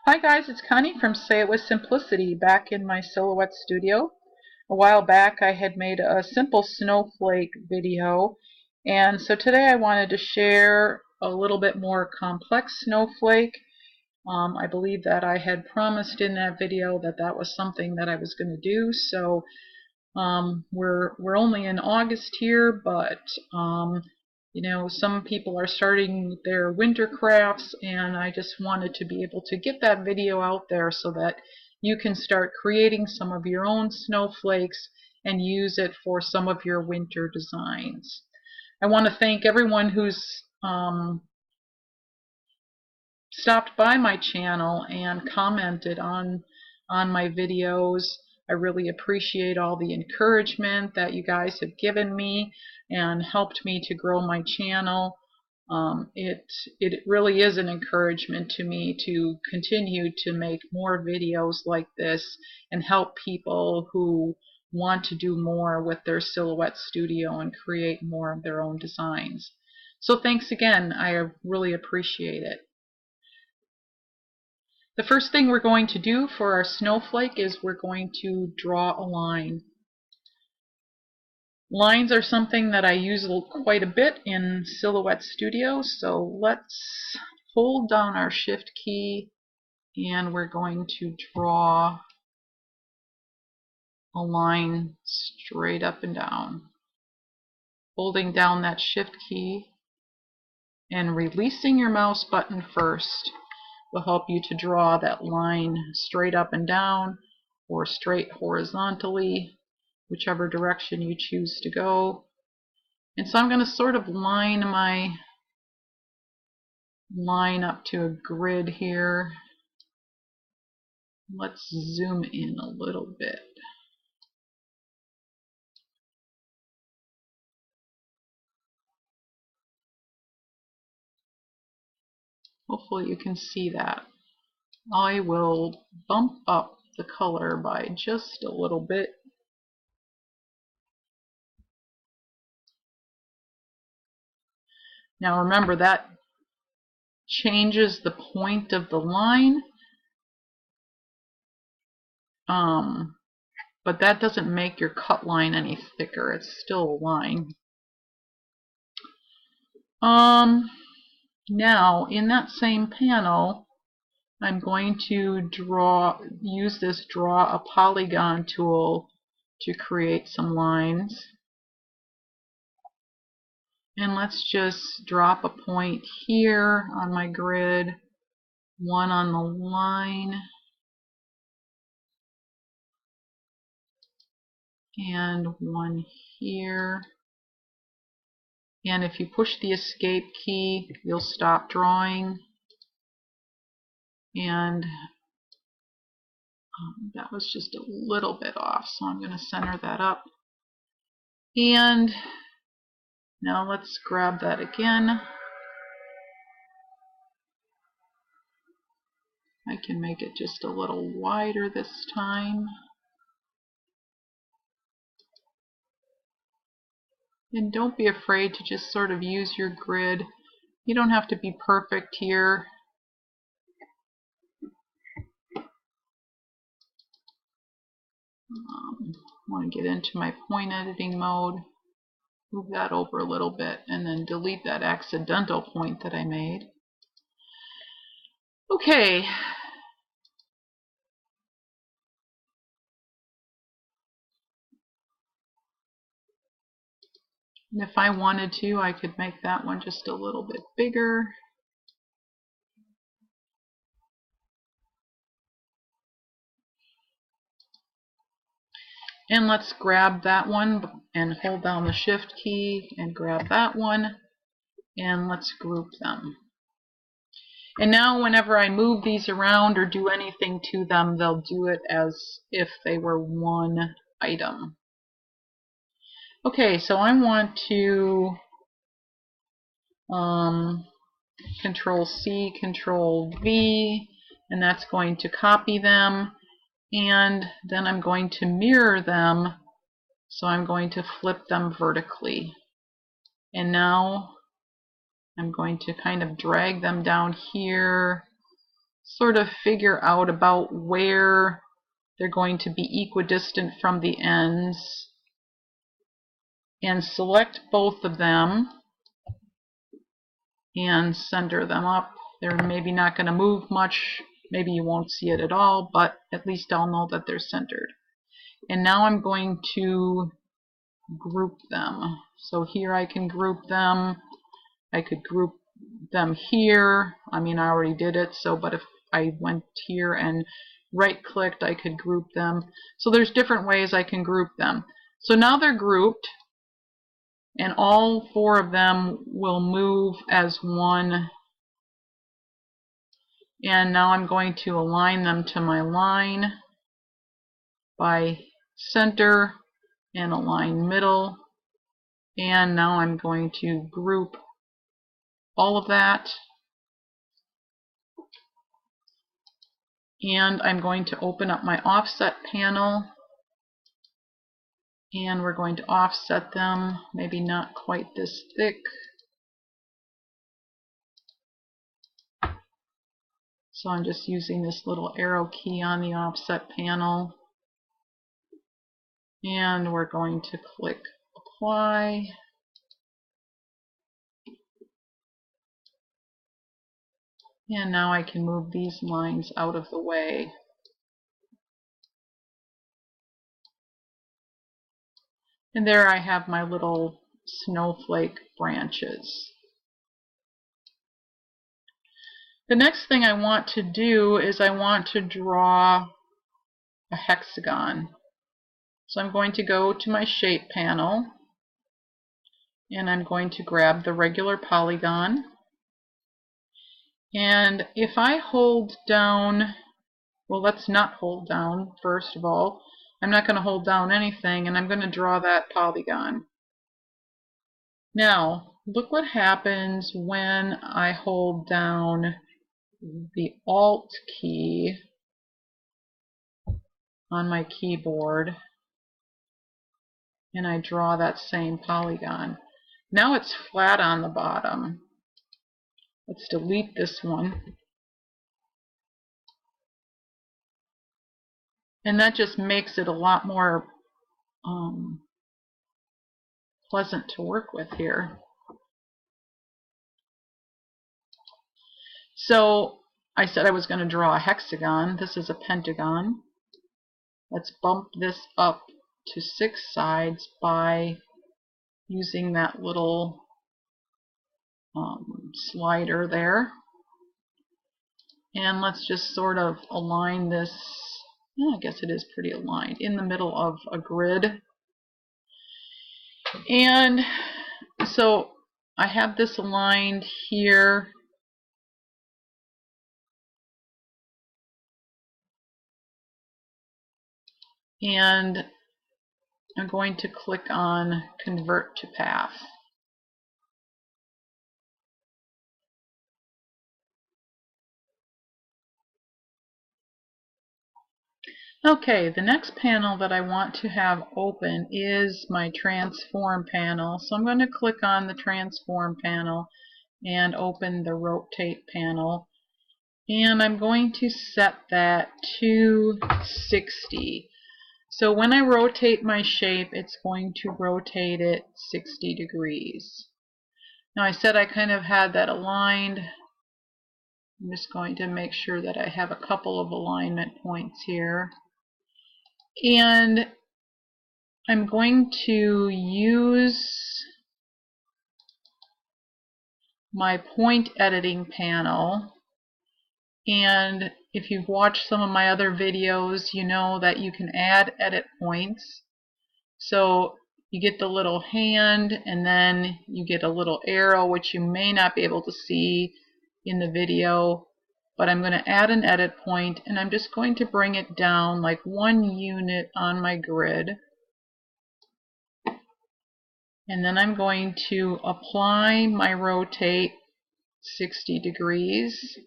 Hi guys, it's Connie from Say It With Simplicity back in my Silhouette studio. A while back I had made a simple snowflake video, and so today I wanted to share a little bit more complex snowflake. I believe that I had promised in that video that that was something that I was going to do, so we're only in August here, but you know, some people are starting their winter crafts, and I just wanted to be able to get that video out there so that you can start creating some of your own snowflakes and use it for some of your winter designs. I want to thank everyone who's stopped by my channel and commented on my videos. I really appreciate all the encouragement that you guys have given me and helped me to grow my channel. It really is an encouragement to me to continue to make more videos like this and help people who want to do more with their Silhouette studio and create more of their own designs. So thanks again. I really appreciate it. The first thing we're going to do for our snowflake is we're going to draw a line. Lines are something that I use quite a bit in Silhouette Studio, so let's hold down our Shift key and we're going to draw a line straight up and down. Holding down that Shift key and releasing your mouse button first will help you to draw that line straight up and down or straight horizontally, whichever direction you choose to go. And so I'm going to sort of line my line up to a grid here. Let's zoom in a little bit. Hopefully you can see that. I will bump up the color by just a little bit. Now remember, that changes the point of the line, but that doesn't make your cut line any thicker. It's still a line. Now in that same panel, I'm going to use this Draw a Polygon tool to create some lines. And let's just drop a point here on my grid, one on the line, and one here. And if you push the escape key, you'll stop drawing. And that was just a little bit off, so I'm going to center that up. And now let's grab that again. I can make it just a little wider this time. And don't be afraid to just sort of use your grid. You don't have to be perfect here. I want to get into my point editing mode. Move that over a little bit and then delete that accidental point that I made. Okay. And if I wanted to, I could make that one just a little bit bigger. And let's grab that one and hold down the Shift key and grab that one, and let's group them. And now whenever I move these around or do anything to them, they'll do it as if they were one item. Okay, so I want to Control C, Control V, and that's going to copy them. And then I'm going to mirror them, so I'm going to flip them vertically. And now I'm going to kind of drag them down here sort of figure out about where they're going to be equidistant from the ends, and select both of them and center them up. They're maybe not going to move much, maybe you won't see it at all, but at least I'll know that they're centered. And now I'm going to group them. So here I can group them. I could group them here. I mean, I already did it, so but if I went here and right clicked, I could group them. So there's different ways I can group them. So now they're grouped, and all four of them will move as one. And now I'm going to align them to my line by center and align middle. And now I'm going to group all of that. And I'm going to open up my offset panel, and we're going to offset them, maybe not quite this thick. So I'm just using this little arrow key on the offset panel, and we're going to click apply. And now I can move these lines out of the way. And there I have my little snowflake branches. The next thing I want to do is I want to draw a hexagon. So I'm going to go to my shape panel, and I'm going to grab the regular polygon. And if I hold down, well, let's not hold down first of all. I'm not going to hold down anything, and I'm going to draw that polygon. Now, look what happens when I hold down the Alt key on my keyboard and I draw that same polygon. Now it's flat on the bottom. Let's delete this one. And that just makes it a lot more pleasant to work with here. So I said I was going to draw a hexagon. This is a pentagon. Let's bump this up to 6 sides by using that little slider there. And let's just sort of align this. I guess it is pretty aligned in the middle of a grid. And so I have this aligned here. And I'm going to click on Convert to Path. Okay, the next panel that I want to have open is my Transform panel. So I'm going to click on the Transform panel and open the Rotate panel. And I'm going to set that to 60. So when I rotate my shape, it's going to rotate it 60 degrees. Now I said I kind of had that aligned. I'm just going to make sure that I have a couple of alignment points here. And I'm going to use my point editing panel. And if you've watched some of my other videos, you know that you can add edit points. So you get the little hand, and then you get a little arrow, which you may not be able to see in the video. But I'm going to add an edit point, and I'm just going to bring it down like 1 unit on my grid. And then I'm going to apply my rotate 60 degrees.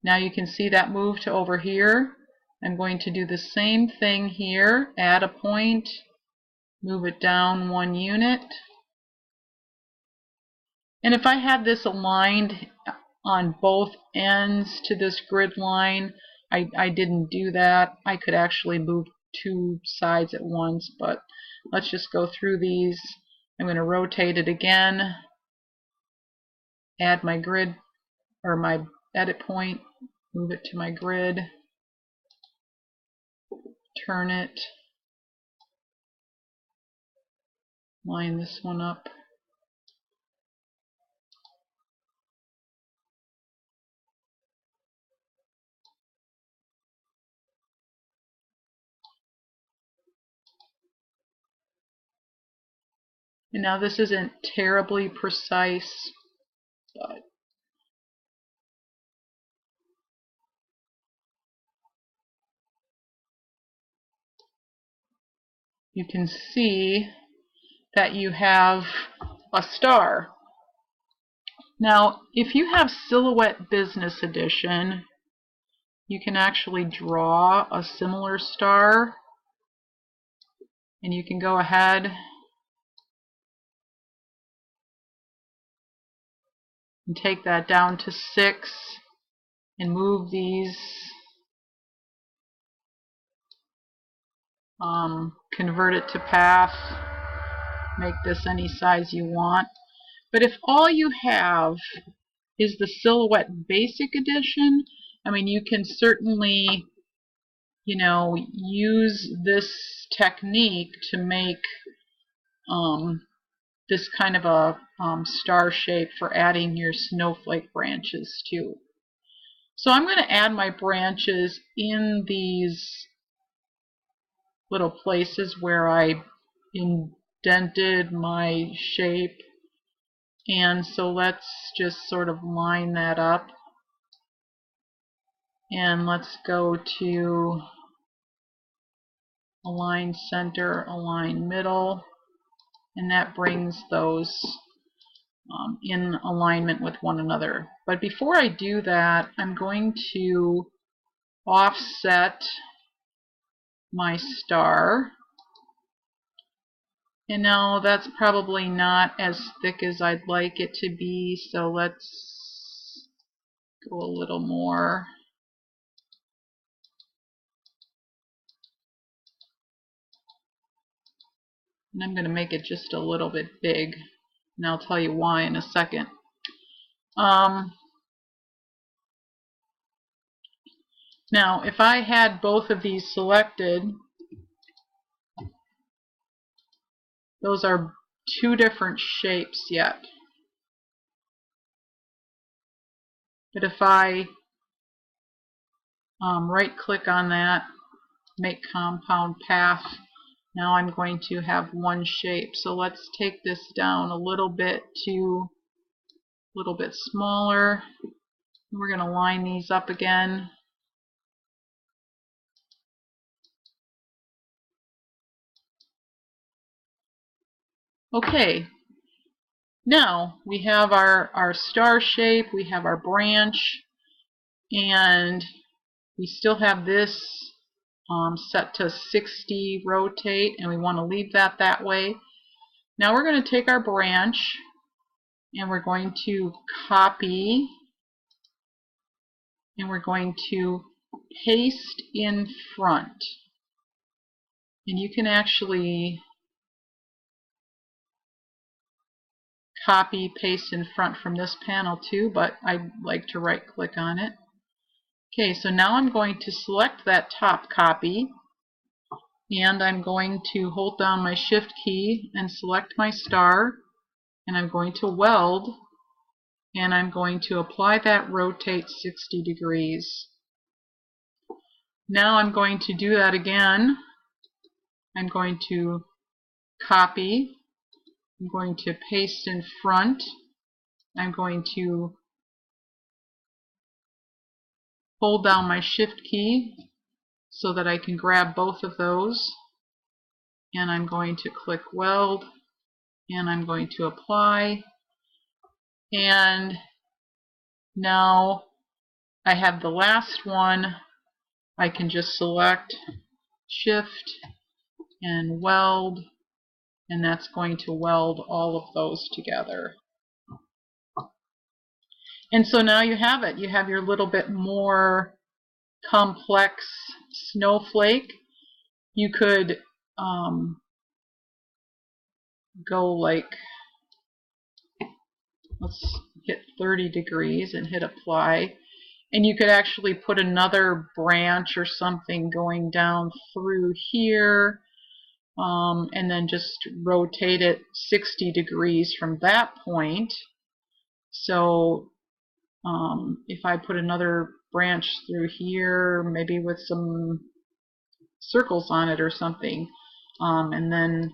Now you can see that move to over here. I'm going to do the same thing here, add a point, move it down 1 unit. And if I had this aligned on both ends to this grid line. I didn't do that. I could actually move two sides at once, but let's just go through these. I'm going to rotate it again, add my grid or my edit point, move it to my grid, turn it, line this one up. And now this isn't terribly precise, but you can see that you have a star. Now, if you have Silhouette Business Edition, you can actually draw a similar star, and you can go ahead and take that down to 6 and move these, convert it to path, make this any size you want. But if all you have is the Silhouette Basic Edition, I mean, you can certainly, you know, use this technique to make this kind of a star shape for adding your snowflake branches too. So I'm going to add my branches in these little places where I indented my shape, and so let's just sort of line that up, and let's go to align center, align middle, and that brings those in alignment with one another. But before I do that, I'm going to offset my star. And now that's probably not as thick as I'd like it to be, so let's go a little more. And I'm going to make it just a little bit big, and I'll tell you why in a second. Now, if I had both of these selected, those are two different shapes yet. But if I right-click on that, make compound path, now I'm going to have one shape. So let's take this down a little bit to a little bit smaller. We're going to line these up again. Okay, now we have our star shape, we have our branch, and we still have this set to 60 rotate, and we want to leave that way. Now we're going to take our branch and we're going to copy, and we're going to paste in front. And you can actually copy, paste in front from this panel too, but I like to right click on it. Okay, so now I'm going to select that top copy, and I'm going to hold down my shift key and select my star, and I'm going to weld, and I'm going to apply that rotate 60 degrees. Now I'm going to do that again. I'm going to copy, I'm going to paste in front, I'm going to hold down my shift key so that I can grab both of those, and I'm going to click weld, and I'm going to apply, and now I have the last one. I can just select shift and weld, and that's going to weld all of those together. And so now you have it. You have your little bit more complex snowflake. You could go like, let's hit 30 degrees and hit apply. And you could actually put another branch or something going down through here, and then just rotate it 60 degrees from that point. So if I put another branch through here, maybe with some circles on it or something, and then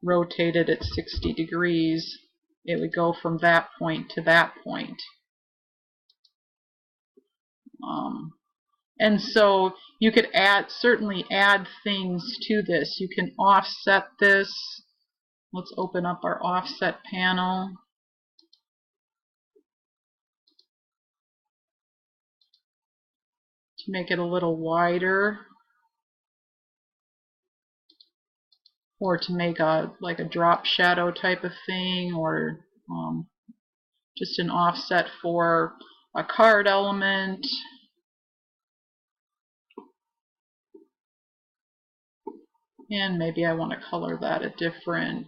rotate it at 60 degrees, it would go from that point to that point. And so you could certainly add things to this. You can offset this. Let's open up our offset panel. To make it a little wider. Or to make like a drop shadow type of thing, or just an offset for a card element. And maybe I want to color that a different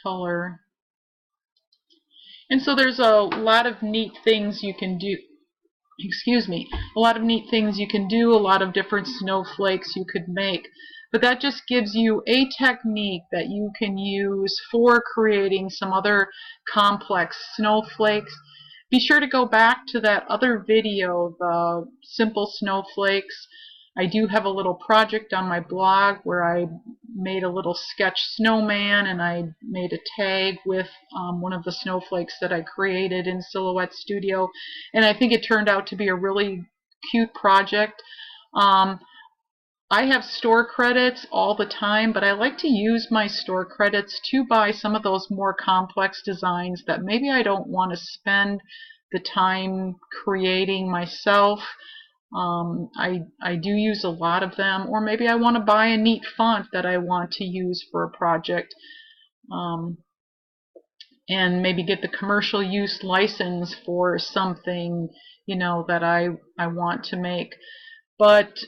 color. And so there's a lot of neat things you can do. Excuse me. A lot of neat things you can do, a lot of different snowflakes you could make. But that just gives you a technique that you can use for creating some other complex snowflakes. Be sure to go back to that other video, the simple snowflakes. I do have a little project on my blog where I made a little sketch snowman, and I made a tag with one of the snowflakes that I created in Silhouette Studio, and I think it turned out to be a really cute project. I have store credits all the time, but I like to use my store credits to buy some of those more complex designs that maybe I don't want to spend the time creating myself. I do use a lot of them, or maybe I want to buy a neat font that I want to use for a project, and maybe get the commercial use license for something, you know, that I want to make. But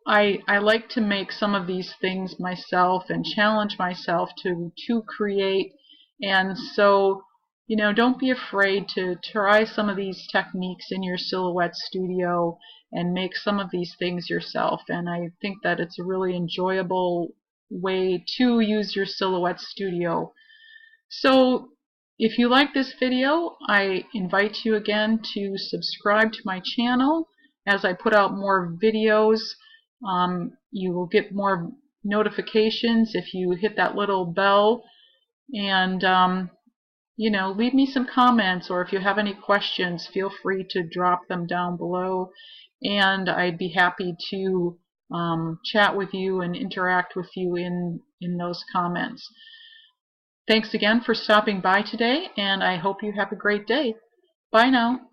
I like to make some of these things myself and challenge myself to create. And so, you know, don't be afraid to try some of these techniques in your Silhouette Studio and make some of these things yourself. And I think that it's a really enjoyable way to use your Silhouette Studio. So if you like this video, I invite you again to subscribe to my channel. As I put out more videos, you will get more notifications if you hit that little bell. And you know, leave me some comments, or if you have any questions, feel free to drop them down below, and I'd be happy to chat with you and interact with you in those comments. Thanks again for stopping by today, and I hope you have a great day. Bye now.